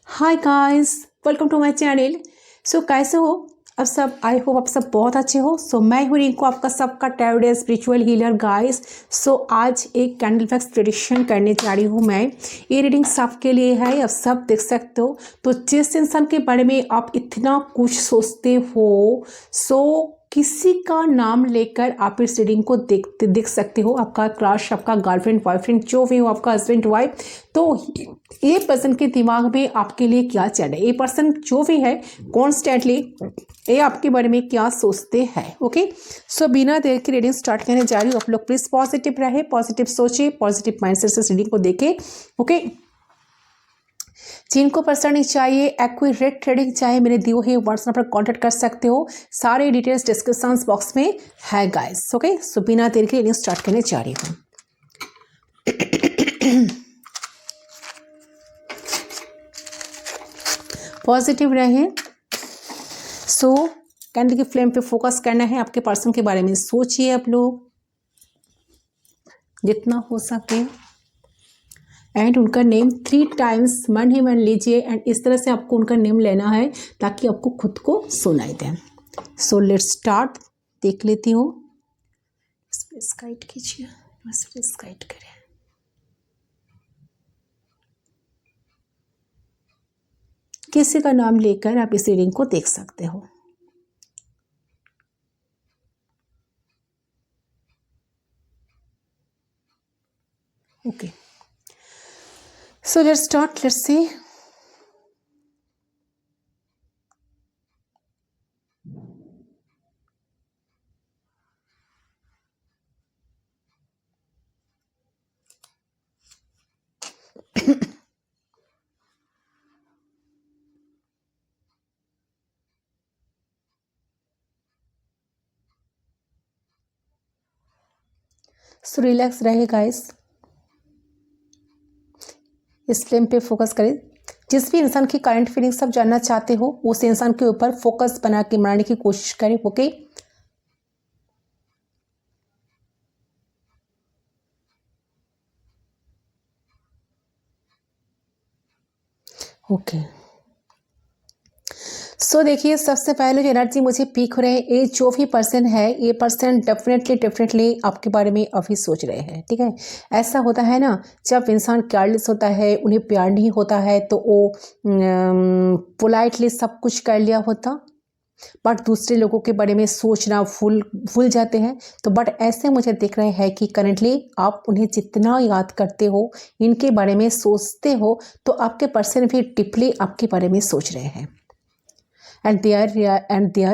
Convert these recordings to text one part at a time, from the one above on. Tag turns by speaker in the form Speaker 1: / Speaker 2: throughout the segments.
Speaker 1: Hi guys, welcome to my channel. कैसे हो अब सब? आई होप आप सब बहुत अच्छे हो। मैं हूँ रिंकू, आपका सबका टैरोट स्पिरिचुअल हीलर गाइस। आज एक कैंडल फ्लैक्स प्रेडिक्शन करने जा रही हूँ मैं। ये रीडिंग सबके लिए है, आप सब देख सकते हो। तो जिस इंसान के बारे में आप इतना कुछ सोचते हो, किसी का नाम लेकर आप इस रीडिंग को देख सकते हो। आपका क्रश, आपका गर्लफ्रेंड, बॉयफ्रेंड, जो भी हो, आपका हस्बैंड, वाइफ। तो ये पर्सन के दिमाग में आपके लिए क्या चल रहा है, ये पर्सन जो भी है कॉन्स्टेंटली ये आपके बारे में क्या सोचते हैं। ओके, बिना देर की रीडिंग स्टार्ट करने जा रही हूँ। आप लोग प्लीज पॉजिटिव रहे, पॉजिटिव सोचे, पॉजिटिव माइंडसेट से रीडिंग को देखें। ओके, जिनको पर्सन चाहिए एक्यूरेट रीडिंग चाहिए, मेरे दिए हुए व्हाट्सएप पर कांटेक्ट कर सकते हो। सारे डिटेल्स डिस्क्रिप्शन बॉक्स में है गाइस। ओके, बिना देर की रीडिंग स्टार्ट करने जा रही हूँ। पॉजिटिव रहे। कैंडल की फ्लेम पे फोकस करना है। आपके पर्सन के बारे में सोचिए आप लोग जितना हो सके, एंड उनका नेम 3 टाइम्स मन ही मन लीजिए। एंड इस तरह से आपको उनका नेम लेना है ताकि आपको खुद को सुनाई दे। Let's start. देख लेती हूँ, गाइड कीजिए, गाइड करें। किसी का नाम लेकर आप इस रीडिंग को देख सकते हो। Okay, let's start. Let's see. Relax रहे गाइस, इस फ्लेम पे फोकस करें। जिस भी इंसान की करंट फीलिंग्स आप जानना चाहते हो, उस इंसान के ऊपर फोकस बना के बनाने की कोशिश करें। Okay, okay. देखिए, सबसे पहले जो एनर्जी मुझे पीक हो रहे हैं, ये जो भी पर्सन है, ये पर्सन डेफिनेटली आपके बारे में अभी सोच रहे हैं। ठीक है, ऐसा होता है ना, जब इंसान केयरलेस होता है, उन्हें प्यार नहीं होता है, तो वो पोलाइटली सब कुछ कर लिया होता, बट दूसरे लोगों के बारे में सोचना भूल जाते हैं। तो बट ऐसे मुझे दिख रहे हैं कि करंटली आप उन्हें जितना याद करते हो, इनके बारे में सोचते हो, तो आपके पर्सन भी डीपली आपके बारे में सोच रहे हैं। एंड दे आर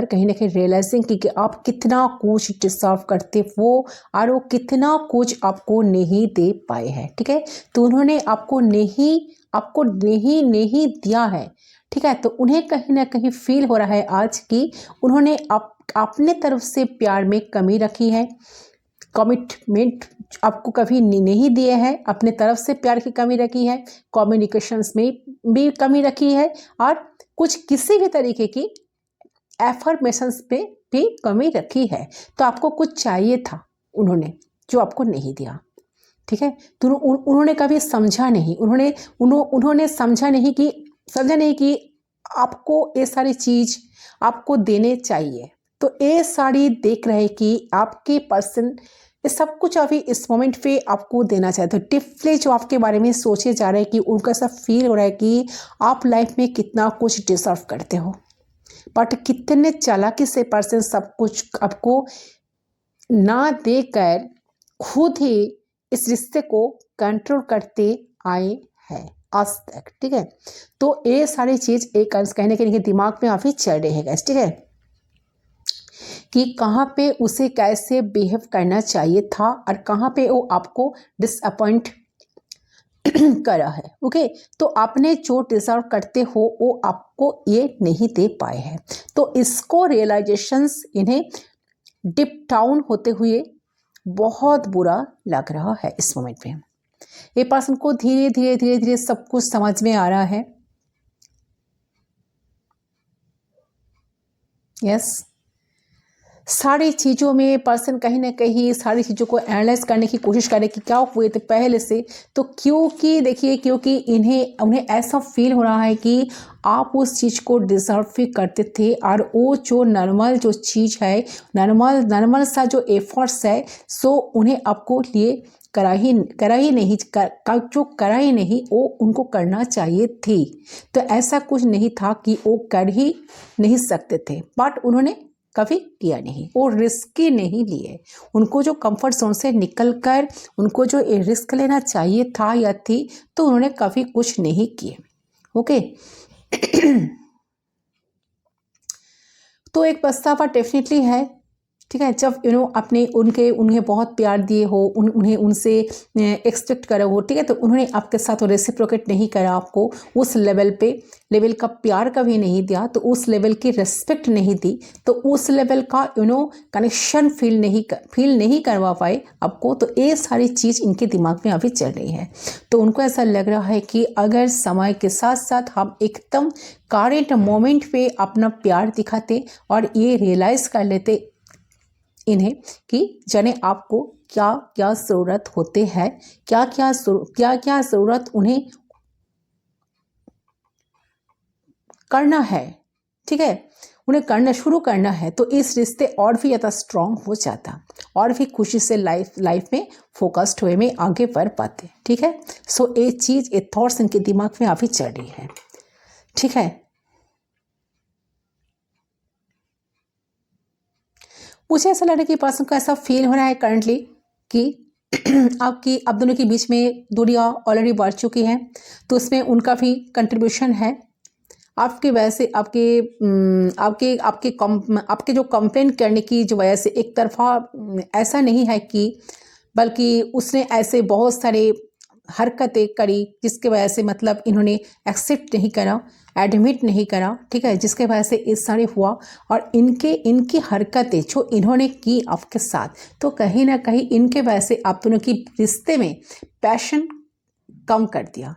Speaker 1: कहीं ना कहीं रियलाइजिंग कि आप कितना कुछ डिजर्व करते हो और वो कितना कुछ आपको नहीं दे पाए हैं। ठीक है, तो उन्होंने आपको नहीं दिया है। ठीक है, तो उन्हें कहीं ना कहीं फील हो रहा है आज कि उन्होंने अपने तरफ से प्यार में कमी रखी है, कमिटमेंट आपको कभी नहीं दिए हैं, अपने तरफ से प्यार की कमी रखी है, कम्युनिकेशंस में भी कमी रखी है, और कुछ किसी भी तरीके की एफर्मेशंस पे भी कमी रखी है। तो आपको कुछ चाहिए था उन्होंने, जो आपको नहीं दिया। ठीक है, तो उन्होंने कभी समझा नहीं, उन्होंने समझा नहीं कि आपको ये सारी चीज आपको देने चाहिए। तो ये सारी देख रहे कि आपके पर्सन ये सब कुछ अभी इस मोमेंट पे आपको देना चाहते हो। डिफली जो आपके बारे में सोचे जा रहे हैं कि उनका सब फील हो रहा है कि आप लाइफ में कितना कुछ डिजर्व करते हो, बट कितने चालाकी से पर्सन सब कुछ आपको ना देकर खुद ही इस रिश्ते को कंट्रोल करते आए हैं आज तक। ठीक है, तो ये सारी चीज एक अंश कहने के लिए दिमाग में अभी चल रही है। ठीक है, कि कहाँ पे उसे कैसे बिहेव करना चाहिए था और कहाँ पे वो आपको डिसअपॉइंट करा है। ओके, तो आपने जो डिजर्व करते हो वो आपको ये नहीं दे पाए हैं। तो इसको रियलाइजेशंस इन्हें डिप डाउन होते हुए बहुत बुरा लग रहा है इस मोमेंट पे। ये पर्सन को धीरे धीरे धीरे धीरे सब कुछ समझ में आ रहा है। यस, सारी चीज़ों में पर्सन कहीं ना कहीं सारी चीज़ों को एनालाइज करने की कोशिश करे कि क्या हुए थे पहले से। तो क्योंकि देखिए, क्योंकि उन्हें ऐसा फील हो रहा है कि आप उस चीज़ को डिज़र्व भी करते थे, और वो जो नॉर्मल जो चीज़ है, नॉर्मल सा जो एफर्ट्स है, सो उन्हें आपको लिए करा ही नहीं, जो करा ही नहीं वो उनको करना चाहिए थी। तो ऐसा कुछ नहीं था कि वो कर ही नहीं सकते थे, बट उन्होंने कभी किया नहीं, वो रिस्क ही नहीं लिए। उनको जो कंफर्ट जोन से निकलकर उनको जो रिस्क लेना चाहिए था या थी, तो उन्होंने कभी कुछ नहीं किए। ओके। तो एक पछतावा डेफिनेटली है, ठीक है, जब अपने उन्हें बहुत प्यार दिए हो, उन्हें उनसे एक्सपेक्ट करा हो, ठीक है, तो उन्होंने आपके साथ रेसिप्रोकेट नहीं करा, आपको उस लेवल का प्यार कभी नहीं दिया, तो उस लेवल की रेस्पेक्ट नहीं दी, तो उस लेवल का कनेक्शन फील नहीं करवा पाए आपको। तो ये सारी चीज़ इनके दिमाग में अभी चल रही है। तो उनको ऐसा लग रहा है कि अगर समय के साथ साथ हम एकदम करेंट मोमेंट पे अपना प्यार दिखाते और ये रियलाइज़ कर लेते इन्हें कि जाने आपको क्या क्या ज़रूरत होते हैं, क्या क्या ज़रूरत उन्हें करना है, ठीक है, उन्हें करना शुरू करना है, तो इस रिश्ते और भी ज़्यादा स्ट्रांग हो जाता, और भी खुशी से लाइफ में फोकस्ड हुए में आगे बढ़ पाते। ठीक है। सो ये चीज़, ये थॉट्स इनके दिमाग में अभी चल रही है। ठीक है। मुझे ऐसा लग रहा है कि पर्सन को ऐसा फील हो रहा है करंटली कि आप दोनों के बीच में दूरियां ऑलरेडी बढ़ चुकी हैं, तो उसमें उनका भी कंट्रीब्यूशन है। आपकी वजह से आपके जो कंप्लेन करने की जो वजह से एक तरफा ऐसा नहीं है कि, बल्कि उसने ऐसे बहुत सारे हरकतें करी जिसके वजह से मतलब इन्होंने एक्सेप्ट नहीं करा, एडमिट नहीं करा, ठीक है, जिसके वजह से इस सारे हुआ। और इनकी हरकतें जो इन्होंने की आपके साथ, तो कहीं ना कहीं इनके वजह से आप दोनों की रिश्ते में पैशन कम कर दिया।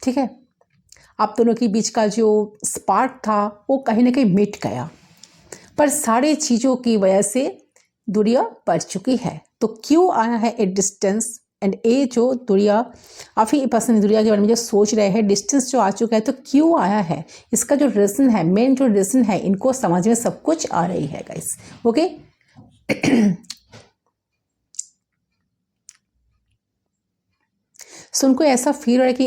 Speaker 1: ठीक है। आप दोनों के बीच का जो स्पार्क था वो कहीं ना कहीं मिट गया, पर सारी चीज़ों की वजह से दूरियां बढ़ चुकी है। तो क्यों आया है ए डिस्टेंस, एंड ये जो दूरियां, आप ही पर्सन दूरिया के बारे में जो सोच रहे हैं, डिस्टेंस जो आ चुका है, तो क्यों आया है, इसका जो रीज़न है, मेन जो रीज़न है, इनको समझ में सब कुछ आ रही है गाइस। ओके। सो उनको ऐसा फील हो रहा है कि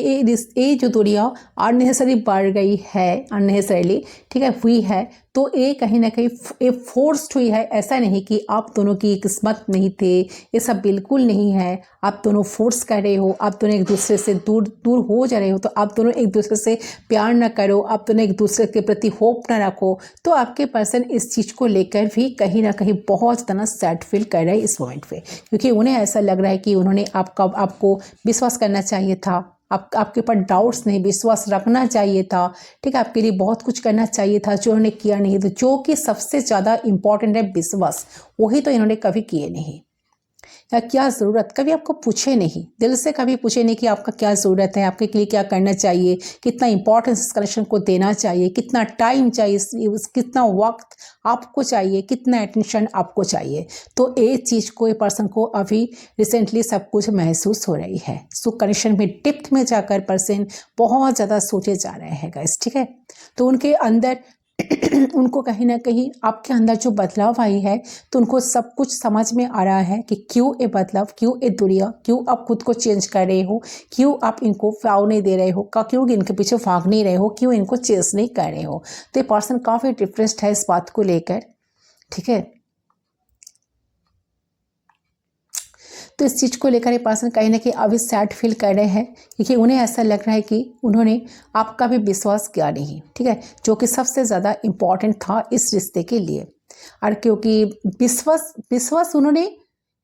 Speaker 1: ये जो दूरियां अननेसेसरी बढ़ गई है, अननेसेसरीली, ठीक है, हुई है, तो ये कहीं ना कहीं ये फोर्स्ड हुई है। ऐसा नहीं कि आप दोनों की किस्मत नहीं थे, ये सब बिल्कुल नहीं है। आप दोनों फोर्स कर रहे हो, आप दोनों एक दूसरे से दूर हो जा रहे हो, तो आप दोनों एक दूसरे से प्यार ना करो, आप दोनों एक दूसरे के प्रति होप ना रखो, तो आपके पर्सन इस चीज़ को लेकर भी कहीं ना कहीं बहुत ज़्यादा सैड फील कर रहे हैं इस मोमेंट पे, क्योंकि उन्हें ऐसा लग रहा है कि उन्होंने आपको विश्वास करना चाहिए था, आपके ऊपर डाउट्स नहीं, विश्वास रखना चाहिए था, ठीक है, आपके लिए बहुत कुछ करना चाहिए था, जो उन्होंने किया नहीं। तो जो कि सबसे ज़्यादा इम्पॉर्टेंट है विश्वास, वही तो इन्होंने कभी किए नहीं। या क्या ज़रूरत कभी आपको पूछे नहीं, दिल से कभी पूछे नहीं कि आपका क्या ज़रूरत है, आपके लिए क्या करना चाहिए, कितना इंपॉर्टेंस इस कनेक्शन को देना चाहिए, कितना टाइम चाहिए, कितना वक्त आपको चाहिए, कितना अटेंशन आपको चाहिए। तो ये चीज़ को, ये पर्सन को अभी रिसेंटली सब कुछ महसूस हो रही है। सो कनेक्शन में डेप्थ में जाकर पर्सन बहुत ज़्यादा सोचे जा रहे हैं गाइस। ठीक है। तो उनके अंदर उनको कहीं ना कहीं आपके अंदर जो बदलाव आई है, तो उनको सब कुछ समझ में आ रहा है कि क्यों ये बदलाव, क्यों ये दूरियां, क्यों आप खुद को चेंज कर रहे हो, क्यों आप इनको फ्लाव नहीं दे रहे हो, क्यों इनके पीछे भाग नहीं रहे हो, क्यों इनको चेंज नहीं कर रहे हो। तो ये पर्सन काफ़ी डिप्रेस्ड है इस बात को लेकर। ठीक है। तो इस चीज़ को लेकर ये पर्सन कहीं ना कहीं अभी सैड फील कर रहे हैं, क्योंकि उन्हें ऐसा लग रहा है कि उन्होंने आपका भी विश्वास किया नहीं, ठीक है, जो कि सबसे ज़्यादा इम्पॉर्टेंट था इस रिश्ते के लिए। और क्योंकि विश्वास उन्होंने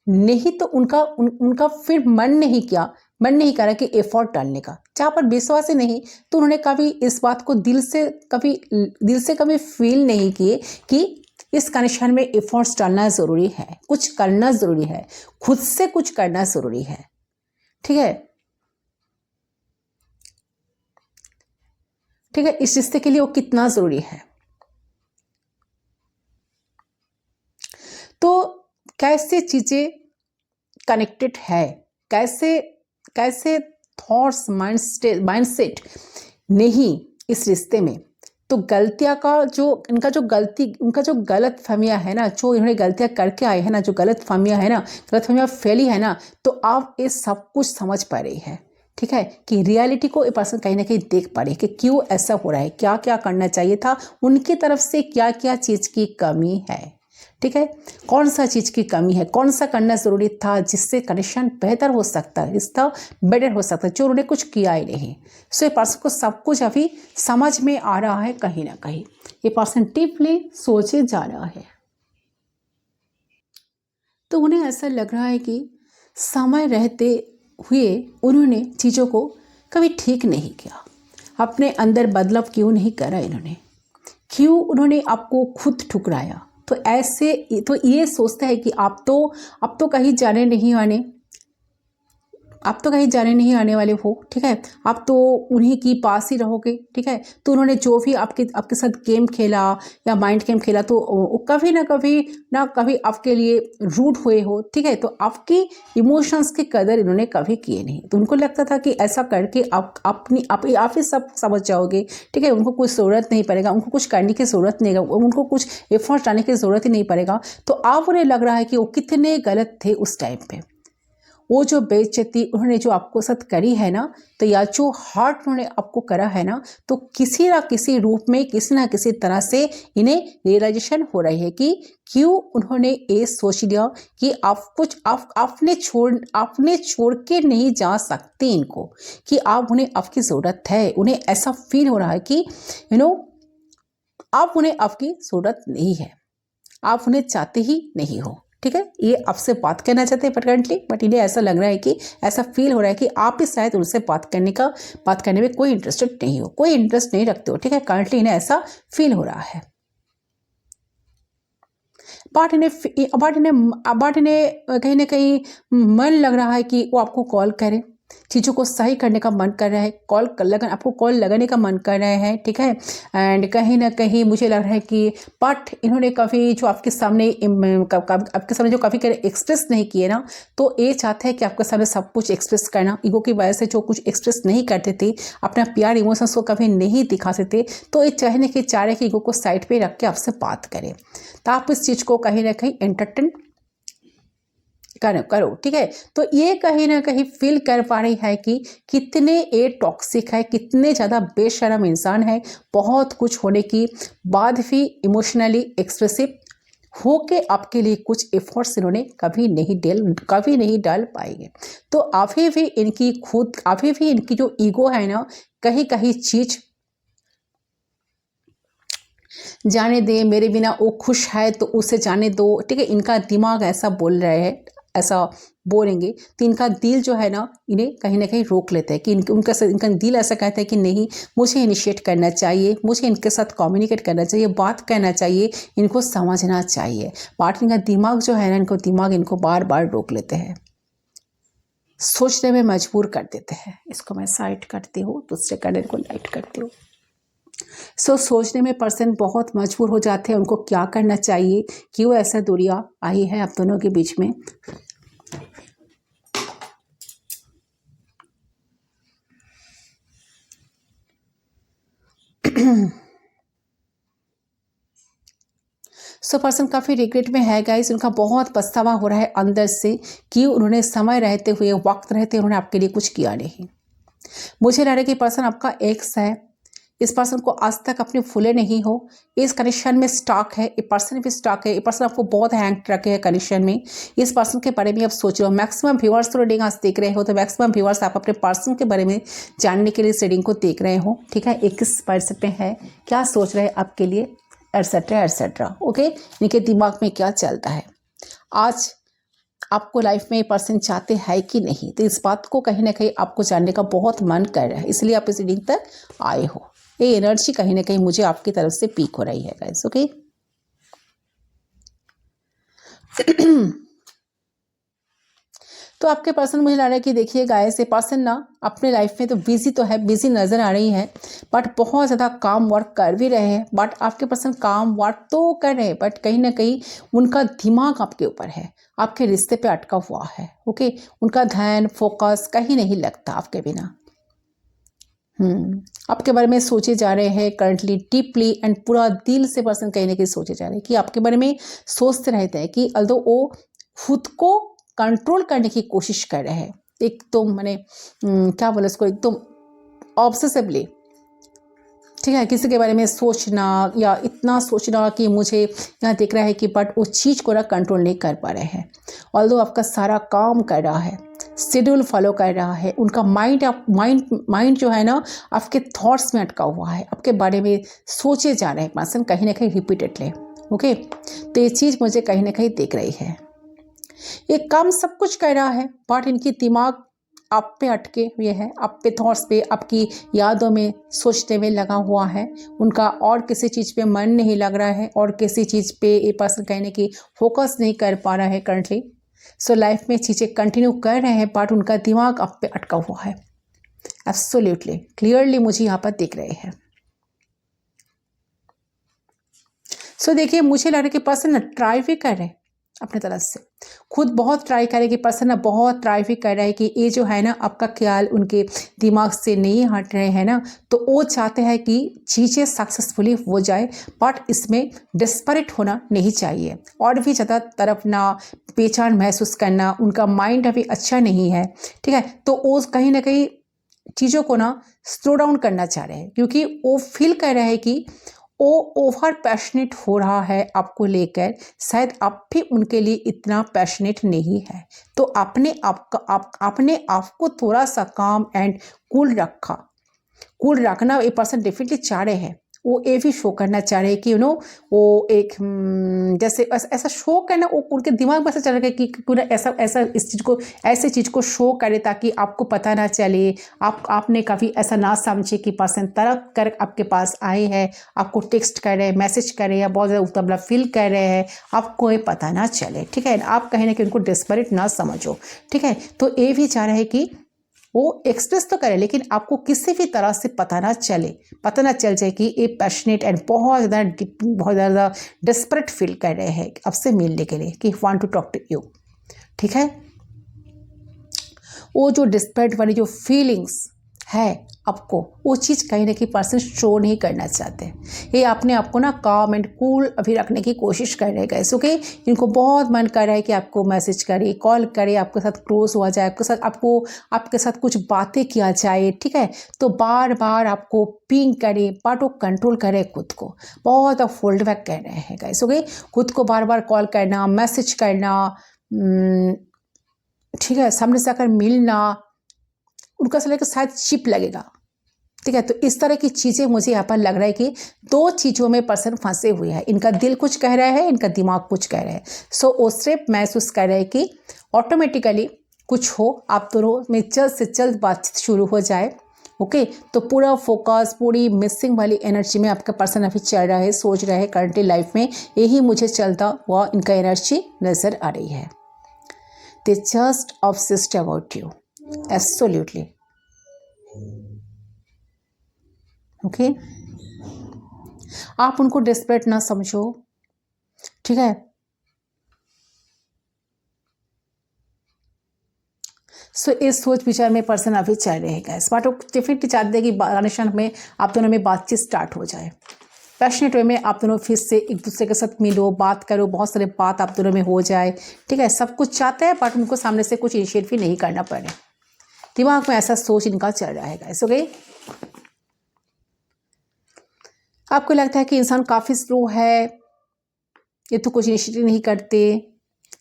Speaker 1: नहीं, तो उनका फिर मन नहीं करा कि एफर्ट डालने का। जहाँ पर विश्वास ही नहीं, तो उन्होंने कभी इस बात को दिल से कभी फील नहीं किए कि इस कनेक्शन में एफर्ट्स डालना ज़रूरी है, कुछ करना ज़रूरी है, खुद से कुछ करना ज़रूरी है। ठीक है। ठीक है, इस रिश्ते के लिए वो कितना ज़रूरी है। कैसे चीज़ें कनेक्टेड है, कैसे कैसे थॉट्स माइंडसेट नहीं इस रिश्ते में। तो गलतियाँ का जो उनका जो गलत फहमियाँ है ना, जो इन्होंने गलतियाँ करके आए हैं ना, जो गलत फहमियाँ फैली है ना, तो आप ये सब कुछ समझ पा रही है, ठीक है, कि रियलिटी को ये पर्सन कहीं ना कहीं देख पा रही है कि क्यों ऐसा हो रहा है, क्या क्या करना चाहिए था, उनकी तरफ से क्या क्या चीज़ की कमी है, ठीक है, कौन सा चीज़ की कमी है, कौन सा करना ज़रूरी था जिससे कनेक्शन बेहतर हो सकता है, रिश्ता बेटर हो सकता है, जो उन्होंने कुछ किया ही नहीं। सो ये पर्सन को सब कुछ अभी समझ में आ रहा है, कहीं ना कहीं ये पर्सन डीपली सोचे जा रहा है। तो उन्हें ऐसा लग रहा है कि समय रहते हुए उन्होंने चीज़ों को कभी ठीक नहीं किया, अपने अंदर बदलाव क्यों नहीं करा इन्होंने, क्यों उन्होंने आपको खुद ठुकराया। तो ऐसे तो ये सोचता है कि अब तो कहीं जाने नहीं आने, आप तो कहीं जाने नहीं आने वाले हो, ठीक है, आप तो उन्हीं की पास ही रहोगे, ठीक है। तो उन्होंने जो भी आपके साथ गेम खेला या माइंड गेम खेला, तो कभी ना कभी आपके लिए रूड हुए हो, ठीक है। तो आपकी इमोशंस की कदर इन्होंने कभी किए नहीं। तो उनको लगता था कि ऐसा करके आप ही सब समझ जाओगे, ठीक है, उनको कुछ ज़रूरत नहीं पड़ेगा, उनको कुछ करने की ज़रूरत नहीं है, उनको कुछ एफर्ट डालने की ज़रूरत ही नहीं पड़ेगा। तो अब उन्हें लग रहा है कि वो कितने गलत थे उस टाइम पे। वो जो बेइज्जती उन्होंने जो आपको साथ करी है ना, तो या जो हर्ट उन्होंने आपको करा है ना, तो किसी ना किसी रूप में किसी ना किसी तरह से इन्हें रियलाइजेशन हो रही है कि क्यों उन्होंने ये सोच लिया कि आपने छोड़ के नहीं जा सकते इनको, कि आप उन्हें आपकी ज़रूरत है। उन्हें ऐसा फील हो रहा है कि आप उन्हें आपकी ज़रूरत नहीं है, आप उन्हें चाहते ही नहीं हो, ठीक है। ये आपसे बात करना चाहते हैं परमानेंटली, बट इन्हें ऐसा लग रहा है कि ऐसा फील हो रहा है कि आप ही शायद उनसे बात करने में कोई इंटरेस्टेड नहीं हो, कोई इंटरेस्ट नहीं रखते हो, ठीक है। करंटली इन्हें ऐसा फील हो रहा है। बट इन्हें कहीं ना कहीं मन लग रहा है कि वो आपको कॉल करें, चीज़ों को सही करने का मन कर रहा है, आपको कॉल लगाने का मन कर रहे हैं, ठीक है। एंड कहीं ना कहीं मुझे लग रहा है कि बट इन्होंने कभी जो आपके सामने जो कभी एक्सप्रेस नहीं किए ना, तो ये चाहते हैं कि आपके सामने सब कुछ एक्सप्रेस करना। ईगो की वजह से जो कुछ एक्सप्रेस नहीं करते थे, अपना प्यार इमोशंस को कभी नहीं दिखाते थे, तो ये चाहने की चाह रहे कि ईगो को साइड पे रख के आपसे बात करें, तो आप इस चीज़ को कहीं ना कहीं एंटरटेन करो, ठीक है। तो ये कहीं ना कहीं फील कर पा रही है कि कितने ये टॉक्सिक है, कितने ज़्यादा बेशर्म इंसान है, बहुत कुछ होने की बाद भी इमोशनली एक्सप्रेसिव हो के आपके लिए कुछ एफर्ट्स इन्होंने कभी नहीं डाल पाएंगे। तो अभी भी इनकी जो ईगो है ना, कहीं कहीं चीज जाने दे, मेरे बिना वो खुश है तो उसे जाने दो, ठीक है। इनका दिमाग ऐसा बोल रहा है, ऐसा बोलेंगे तो इनका दिल जो है ना, इन्हें कहीं ना कहीं रोक लेता है कि इनका दिल ऐसा कहता है कि नहीं, मुझे इनिशिएट करना चाहिए, मुझे इनके साथ कम्युनिकेट करना चाहिए, बात करना चाहिए, इनको समझना चाहिए। बट इनका दिमाग जो है ना, इनको बार बार रोक लेते हैं, सोचने में मजबूर कर देते हैं। इसको मैं साइड करती हूँ, दूसरे कलर को लाइट करती हूँ। सोचने में पर्सन बहुत मजबूर हो जाते हैं, उनको क्या करना चाहिए, क्यों ऐसा दूरियां आई है आप दोनों के बीच में। पर्सन काफ़ी रिग्रेट में है गाइस, उनका बहुत पछतावा हो रहा है अंदर से कि उन्होंने समय रहते हुए, वक्त रहते उन्होंने आपके लिए कुछ किया नहीं। मुझे लग रहा है कि पर्सन आपका एक्स है, इस पर्सन को आज तक अपने भूले नहीं हो, इस कनेक्शन में स्टॉक है, ये पर्सन भी स्टॉक है, ये पर्सन आपको बहुत हैंग रखे है कनेक्शन में। इस पर्सन के बारे में आप सोच रहे हो, मैक्सिमम व्यूअर्स तो रीडिंग आज देख रहे हो, तो मैक्सिमम व्यूअर्स आप अपने पर्सन के बारे में जानने के लिए इस रीडिंग को देख रहे हो, ठीक है। 21% में है, क्या सोच रहे हैं आपके लिए, एटसेट्रा, ओके। इनके दिमाग में क्या चलता है, आज आपको लाइफ में पर्सन चाहते हैं कि नहीं, तो इस बात को कहीं ना कहीं आपको जानने का बहुत मन कर रहा है, इसलिए आप इस रीडिंग तक आए हो। ये एनर्जी कहीं ना कहीं मुझे आपकी तरफ से पीक हो रही है गाइस, ओके। तो आपके पर्सन मुझे लग रहा है कि देखिए गाइस, ये पर्सन ना अपने लाइफ में तो बिजी तो है, बिजी नज़र आ रही है, बट बहुत ज़्यादा काम वर्क कर भी रहे हैं। बट आपके पर्सन काम वर्क तो कर रहे हैं, बट कहीं ना कहीं उनका दिमाग आपके ऊपर है, आपके रिश्ते पे अटका हुआ है। ओके, उनका ध्यान फोकस कहीं नहीं लगता आपके बिना। आपके बारे में सोचे जा रहे हैं करंटली डीपली एंड पूरा दिल से पर्सन कहीं ना कहीं सोचे जा रहे हैं कि आपके बारे में सोचते रहते हैं कि अल्दो वो खुद को कंट्रोल करने की कोशिश कर रहे हैं, एकदम मैंने क्या बोले उसको, एकदम ऑब्सेसिवली। ठीक है, किसी के बारे में सोचना या इतना सोचना कि मुझे यहाँ दिख रहा है कि बट उस चीज़ को ना कंट्रोल नहीं कर पा रहे हैं। ऑल्दो आपका सारा काम कर रहा है, शेड्यूल फॉलो कर रहा है, उनका माइंड जो है ना आपके थॉट्स में अटका हुआ है, आपके बारे में सोचे जा रहे हैं पर्सन कहीं ना कहीं रिपीटेडली। ओके, तो ये चीज़ मुझे कहीं ना कहीं दिख रही है। ये काम सब कुछ कर रहा है, बट इनकी दिमाग आप पे अटके हुए है, आप पे थॉट्स पे, आपकी यादों में सोचने में लगा हुआ है। उनका और किसी चीज़ पे मन नहीं लग रहा है, और किसी चीज़ पे ये पर्सन कहने की फोकस नहीं कर पा रहा है करंटली। सो लाइफ में चीज़ें कंटिन्यू कर रहे हैं, बट उनका दिमाग आप पे अटका हुआ है। एब्सोल्युटली क्लियरली मुझे यहाँ पर दिख रहे हैं। सो देखिए, मुझे लग रहा है कि पर्सन ट्राई भी कर रहे हैं अपने तरफ से, खुद बहुत ट्राई करे कि पर्सन ना बहुत ट्राई भी कर रहा है कि ये जो है ना आपका ख्याल उनके दिमाग से नहीं हट रहे हैं ना, तो वो चाहते हैं कि चीज़ें सक्सेसफुली हो जाए, बट इसमें डिस्परेट होना नहीं चाहिए, और भी ज़्यादा तरफ ना बेचैन महसूस करना, उनका माइंड अभी अच्छा नहीं है। ठीक है, तो वो कहीं ना कहीं चीज़ों को ना स्लो डाउन करना चाह रहे हैं, क्योंकि वो फील कर रहे हैं कि वो ओवर पैशनेट हो रहा है आपको लेकर, शायद आप भी उनके लिए इतना पैशनेट नहीं है। तो अपने आप को थोड़ा सा काम एंड कूल रखना ये पर्सन डेफिनेटली चाह रहे हैं। वो ये भी शो करना चाह रहे हैं कि वो एक जैसे ऐसा शो करना, वो उनके दिमाग में ऐसा चल रहा है कि क्यों ना ऐसा ऐसे चीज़ को शो करे ताकि आपको पता ना चले, आपने कभी ऐसा ना समझे कि पर्सन तरक कर आपके पास आए हैं, आपको टेक्स्ट कर रहे हैं, मैसेज कर रहे हैं, या बहुत ज़्यादा उतबला फील कर रहे हैं, आपको ये पता ना चले। ठीक है, आप कहीं ना कहीं उनको डेस्परेट ना समझो। ठीक है, तो ये भी चाह रहे हैं कि वो एक्सप्रेस तो करे, लेकिन आपको किसी भी तरह से पता ना चल जाए कि ये पैशनेट एंड बहुत ज़्यादा डेस्परेट फील कर रहे हैं आपसे मिलने के लिए, कि want to talk to you. ठीक है, वो जो डेस्परेट वाली जो फीलिंग्स है आपको, वो चीज़ कहीं ना कहीं पर्सन शो नहीं करना चाहते। ये अपने आपको ना काम एंड कूल अभी रखने की कोशिश कर रहे हैं। ओके, इनको बहुत मन कर रहा है कि आपको मैसेज करे, कॉल करे, आपके साथ क्लोज हुआ जाए, आपके साथ कुछ बातें किया जाए। ठीक है, तो बार बार आपको पिंग करे, बट वो कंट्रोल करे खुद को, बहुत फोल्ड बैक कर रहे हैं गाइस। ओके, खुद को बार बार कॉल करना, मैसेज करना, ठीक है, सामने से आकर मिलना, उनका ऐसा लगेगा शायद चिप लगेगा। ठीक है, तो इस तरह की चीज़ें मुझे यहाँ पर लग रहा है कि दो चीज़ों में पर्सन फंसे हुए हैं, इनका दिल कुछ कह रहा है, इनका दिमाग कुछ कह रहा है। सो वो सिर्फ महसूस कर रहे हैं कि ऑटोमेटिकली कुछ हो, आप दोनों में जल्द से जल्द बातचीत शुरू हो जाए। ओके, तो पूरा फोकस, पूरी मिसिंग वाली एनर्जी में आपका पर्सन अभी चल रहा है, सोच रहा है करंटली लाइफ में यही मुझे चलता हुआ इनका एनर्जी नज़र आ रही है। They just obsessed about you, absolutely. Okay, आप उनको डेस्परेट ना समझो। ठीक है, सो इस सोच विचार में पर्सन अभी चल रहे हैं गाइस, बट वो डेफिनेटली चाहते हैं कि रिलेशन में आप दोनों में बातचीत स्टार्ट हो जाए, पैशनेट वे में आप दोनों फिर से एक दूसरे के साथ मिलो, बात करो, बहुत सारे बात आप दोनों में हो जाए। ठीक है, सब कुछ चाहते हैं, बट उनको सामने से कुछ इनिशिएट भी नहीं करना पड़े, दिमाग में ऐसा सोच इनका चल रहा है गाइस। ओके, आपको लगता है कि इंसान काफ़ी स्लो है, ये तो कुछ इनिशिएटिव नहीं करते,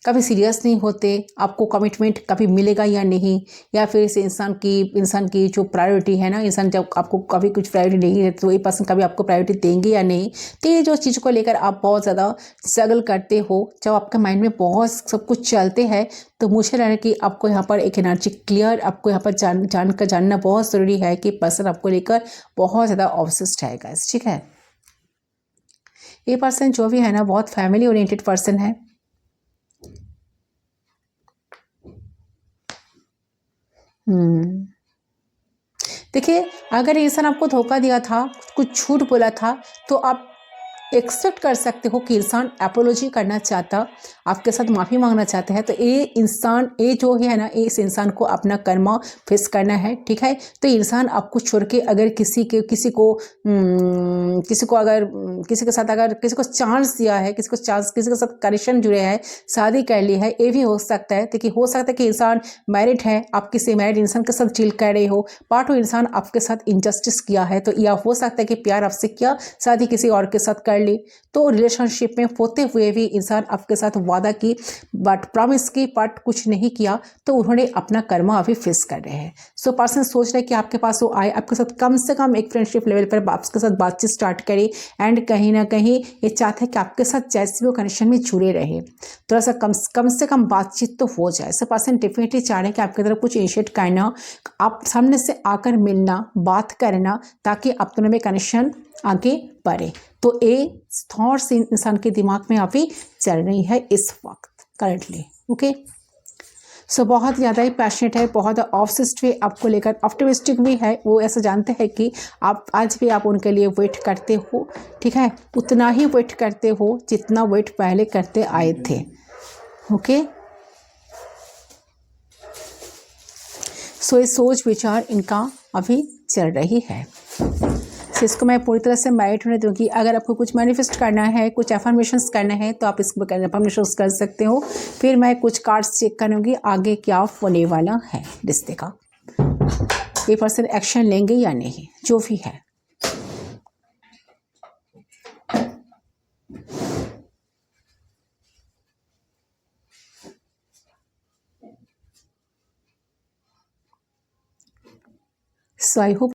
Speaker 1: कभी सीरियस नहीं होते, आपको कमिटमेंट कभी मिलेगा या नहीं, या फिर इस इंसान की जो प्रायोरिटी है ना, इंसान जब आपको कभी कुछ प्रायोरिटी नहीं है तो ये पर्सन कभी आपको प्रायोरिटी देंगे या नहीं। तो ये जो चीज़ को लेकर आप बहुत ज़्यादा स्ट्रगल करते हो, जब आपके माइंड में बहुत सब कुछ चलते हैं, तो मुझे लग रहा है कि आपको यहाँ पर एक एनर्जी क्लियर, आपको यहाँ पर जानना बहुत ज़रूरी है कि पर्सन आपको लेकर बहुत ज़्यादा ऑब्सेस्ड है गाइस। ठीक है, ये पर्सन जो भी है ना बहुत फैमिली ओरिएंटेड पर्सन है। देखिए, अगर इंसान आपको धोखा दिया था, कुछ झूठ बोला था, तो आप एक्सेप्ट कर सकते हो कि इंसान एपोलॉजी करना चाहता, आपके साथ माफ़ी मांगना चाहता है, तो ये इंसान, ये जो है ना, इस इंसान को अपना कर्मा फेस करना है, ठीक है। तो इंसान आपको छोड़ के अगर किसी के साथ अगर किसी को चांस दिया है, किसी के साथ कनेक्शन जुड़े हैं, शादी कर ली है, ये भी हो सकता है। देखिए, हो सकता है कि इंसान मैरिड है, आप किसी मैरिड इंसान के साथ चिल कर रहे हो, पार्ट वो इंसान आपके साथ इनजस्टिस किया है, तो या हो सकता है कि प्यार आपसे किया, शादी किसी और के साथ कर ली, तो रिलेशनशिप में होते हुए भी इंसान आपके साथ वादा की, बट प्रॉमिस की, बट कुछ नहीं किया, तो उन्होंने अपना कर्मा अभी फेस कर रहे हैं। सो पर्सन सोच रहे हैं कि आपके पास वो आए, आपके साथ कम से कम एक फ्रेंडशिप लेवल पर आपके साथ बातचीत स्टार्ट करे, एंड कहीं ना कहीं ये चाहते हैं कि आपके साथ जैसे भी वो कनेक्शन में जुड़े रहे, थोड़ा सा कम से कम बातचीत तो हो जाए। सो पर्सन डेफिनेटली चाह रहे हैं कि आपकी तरफ कुछ इनिशिएट करना, आप सामने से आकर मिलना, बात करना, ताकि आप दोनों में कनेक्शन आगे बढ़े। तो ये थॉट्स इंसान के दिमाग में अभी चल रही है इस वक्त करंटली। ओके, सो बहुत ज़्यादा ही पैशनेट है, बहुत ऑब्सेस्ड भी आपको लेकर, ऑप्टिमिस्टिक भी है। वो ऐसा जानते हैं कि आप आज भी आप उनके लिए वेट करते हो, ठीक है, उतना ही वेट करते हो जितना वेट पहले करते आए थे। ओके, सो ये सोच विचार इनका अभी चल रही है। तो इसको मैं पूरी तरह से मैरिट होने दूँगी। अगर आपको कुछ मैनिफेस्ट करना है, कुछ एफर्मेशंस करना है, तो आप इसको एफर्मेशंस कर सकते हो। फिर मैं कुछ कार्ड्स चेक करूँगी आगे क्या होने वाला है रिश्ते का, ये पर्सन एक्शन लेंगे या नहीं, जो भी है। सो आई होप